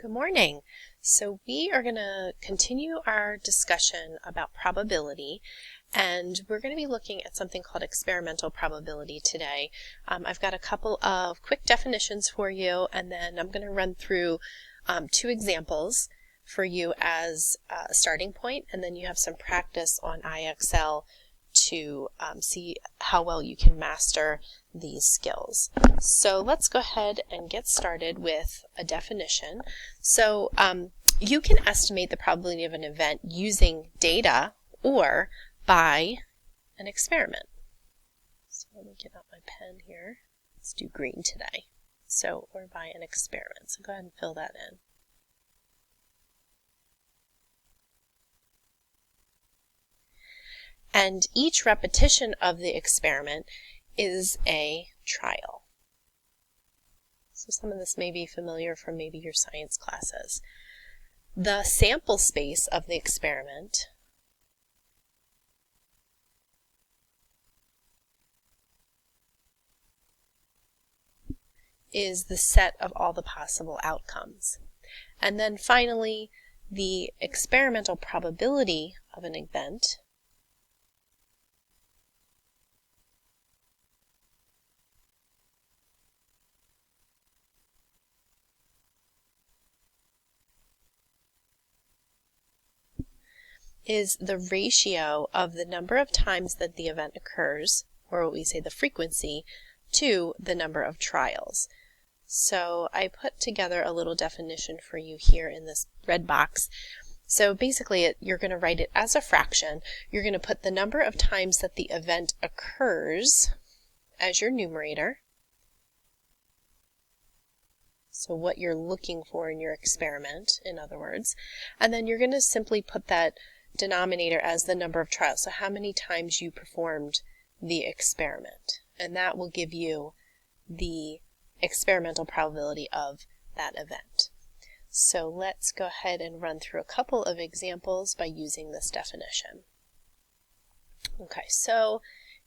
Good morning. So we are going to continue our discussion about probability, and we're going to be looking at something called experimental probability today. I've got a couple of quick definitions for you, and then I'm going to run through two examples for you as a starting point, and then you have some practice on IXL to see how well you can master these skills. So let's go ahead and get started with a definition. So you can estimate the probability of an event using data or by an experiment. So let me get out my pen here. Let's do green today. So, or by an experiment. So go ahead and fill that in. And each repetition of the experiment is a trial. So some of this may be familiar from maybe your science classes. The sample space of the experiment is the set of all the possible outcomes. And then finally, the experimental probability of an event is the ratio of the number of times that the event occurs, or what we say the frequency, to the number of trials. So I put together a little definition for you here in this red box. So basically you're going to write it as a fraction. You're going to put the number of times that the event occurs as your numerator. So what you're looking for in your experiment, in other words. And then you're going to simply put that denominator as the number of trials. So how many times you performed the experiment. And that will give you the experimental probability of that event. So let's go ahead and run through a couple of examples by using this definition. Okay, so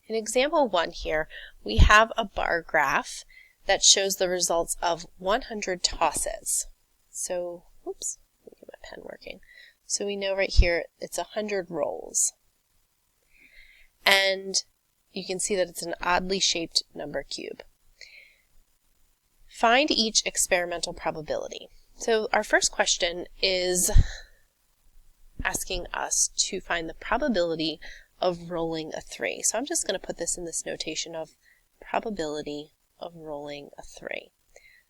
in example 1 here, we have a bar graph that shows the results of 100 tosses. So, oops, let me get my pen working. So we know right here it's 100 rolls. And you can see that it's an oddly shaped number cube. Find each experimental probability. So our first question is asking us to find the probability of rolling a 3. So I'm just going to put this in this notation of probability of rolling a 3.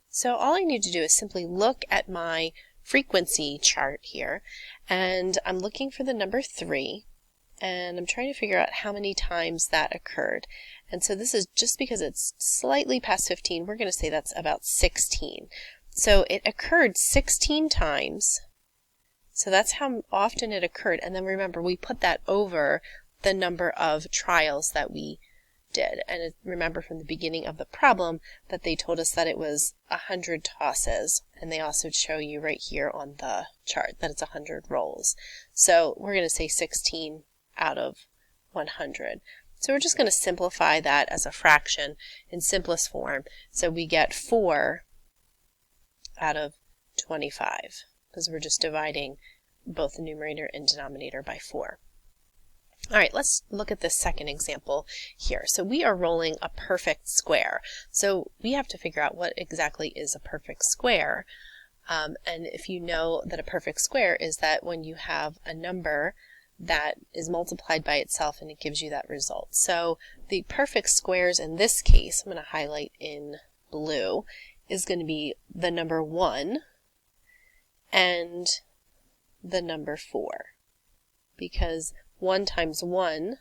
So all I need to do is simply look at my frequency chart here, and I'm looking for the number 3, and I'm trying to figure out how many times that occurred. And so this is just because it's slightly past 15, we're going to say that's about 16. So it occurred 16 times, so that's how often it occurred. And then remember, we put that over the number of trials that we did. And remember from the beginning of the problem that they told us that it was 100 tosses, and they also show you right here on the chart that it's 100 rolls. So we're going to say 16 out of 100. So we're just going to simplify that as a fraction in simplest form. So we get 4 out of 25 because we're just dividing both the numerator and denominator by 4. All right, let's look at this second example here. So we are rolling a perfect square. So we have to figure out what exactly is a perfect square. And if you know that a perfect square is that when you have a number that is multiplied by itself and it gives you that result. So the perfect squares in this case, I'm going to highlight in blue, is going to be the number 1 and the number 4. Because 1 times 1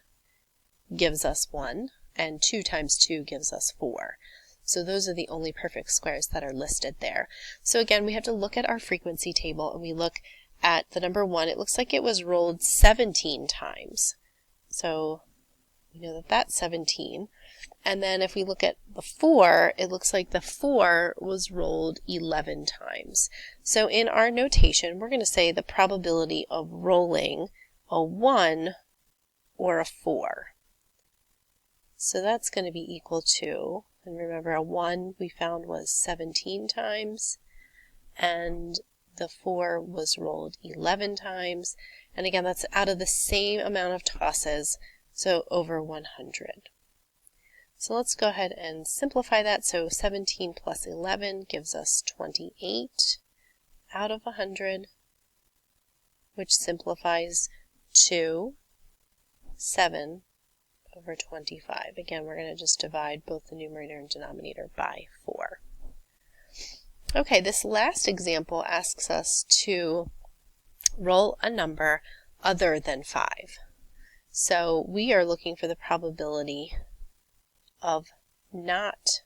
gives us 1, and 2 times 2 gives us 4. So those are the only perfect squares that are listed there. So again, we have to look at our frequency table, and we look at the number 1. It looks like it was rolled 17 times. So we know that that's 17. And then if we look at the 4, it looks like the 4 was rolled 11 times. So in our notation, we're going to say the probability of rolling a 1 or a 4. So that's going to be equal to, and remember a 1 we found was 17 times, and the 4 was rolled 11 times. And again, that's out of the same amount of tosses, so over 100. So let's go ahead and simplify that. So 17 plus 11 gives us 28 out of 100, which simplifies to 7 over 25. Again, we're going to just divide both the numerator and denominator by 4. Okay, this last example asks us to roll a number other than 5. So we are looking for the probability of not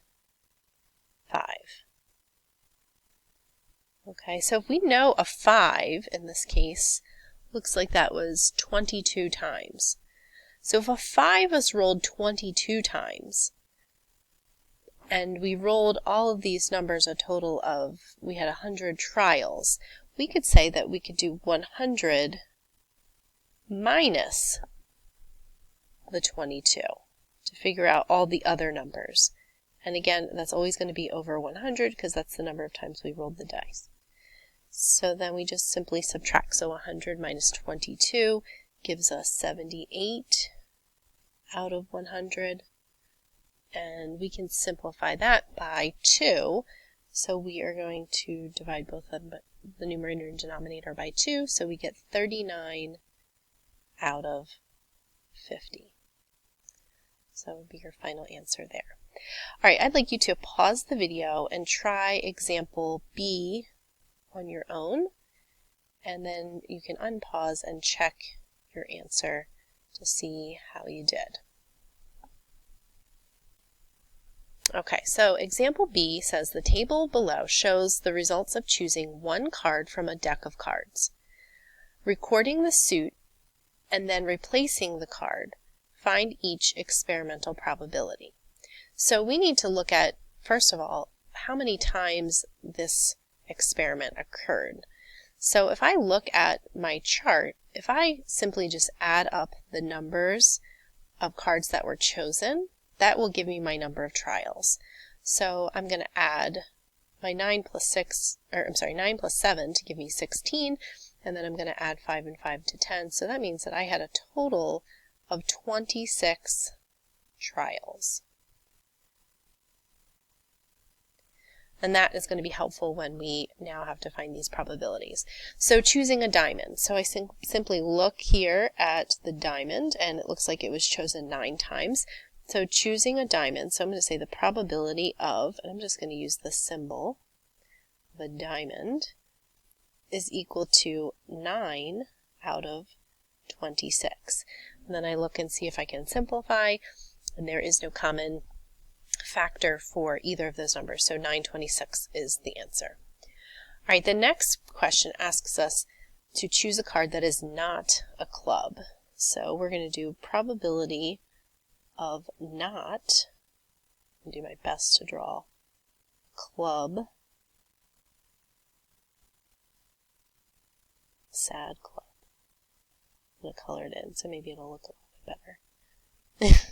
5. Okay, so if we know a 5 in this case, looks like that was 22 times. So if a 5 is rolled 22 times, and we rolled all of these numbers a total of, we had 100 trials, we could say that we could do 100 minus the 22 to figure out all the other numbers. And again, that's always going to be over 100 because that's the number of times we rolled the dice. So then we just simply subtract. So 100 minus 22 gives us 78 out of 100. And we can simplify that by 2. So we are going to divide both the numerator and denominator by 2. So we get 39 out of 50. So that would be your final answer there. All right, I'd like you to pause the video and try example B on your own. And then you can unpause and check your answer to see how you did. Okay, so example B says the table below shows the results of choosing one card from a deck of cards. Recording the suit and then replacing the card, find each experimental probability. So we need to look at, first of all, how many times this experiment occurred. So if I look at my chart, if I simply just add up the numbers of cards that were chosen, that will give me my number of trials. So I'm going to add my 9 plus 7 to give me 16, and then I'm going to add 5 and 5 to 10. So that means that I had a total of 26 trials. And that is going to be helpful when we now have to find these probabilities. So choosing a diamond. So I simply look here at the diamond, and it looks like it was chosen 9 times. So choosing a diamond, so I'm going to say the probability of, and I'm just going to use the symbol of a diamond, is equal to 9 out of 26. And then I look and see if I can simplify, and there is no common factor for either of those numbers, so 926 is the answer. All right, the next question asks us to choose a card that is not a club. So we're going to do probability of not, I'll do my best to draw club, sad club. I'm going to color it in so maybe it'll look a little bit better.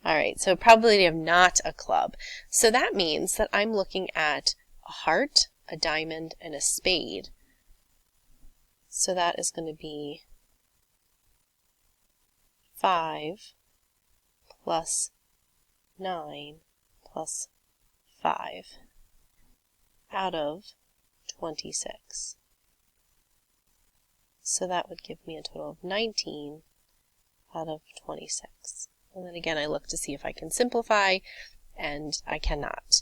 All right, so probability of not a club. So that means that I'm looking at a heart, a diamond, and a spade. So that is going to be 5 plus 9 plus 5 out of 26. So that would give me a total of 19 out of 26. And then again, I look to see if I can simplify, and I cannot.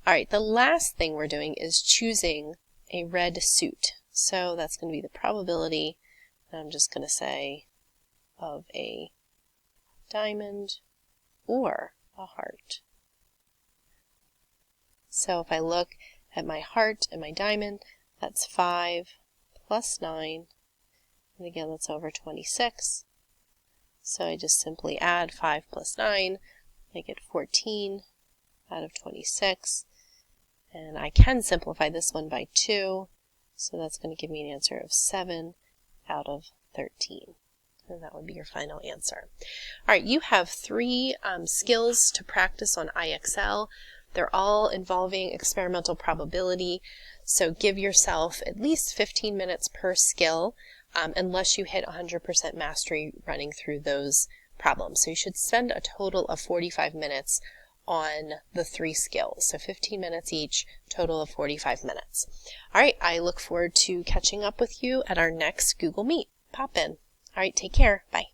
All right, the last thing we're doing is choosing a red suit. So that's going to be the probability, and I'm just going to say, of a diamond or a heart. So if I look at my heart and my diamond, that's 5 plus 9, and again, that's over 26. So I just simply add 5 plus 9, I get 14 out of 26, and I can simplify this one by 2, so that's going to give me an answer of 7 out of 13. And that would be your final answer. All right, you have 3 skills to practice on IXL. They're all involving experimental probability. So give yourself at least 15 minutes per skill, unless you hit 100% mastery running through those problems. So you should spend a total of 45 minutes on the 3 skills. So 15 minutes each, total of 45 minutes. All right, I look forward to catching up with you at our next Google Meet. Pop in. All right, take care. Bye.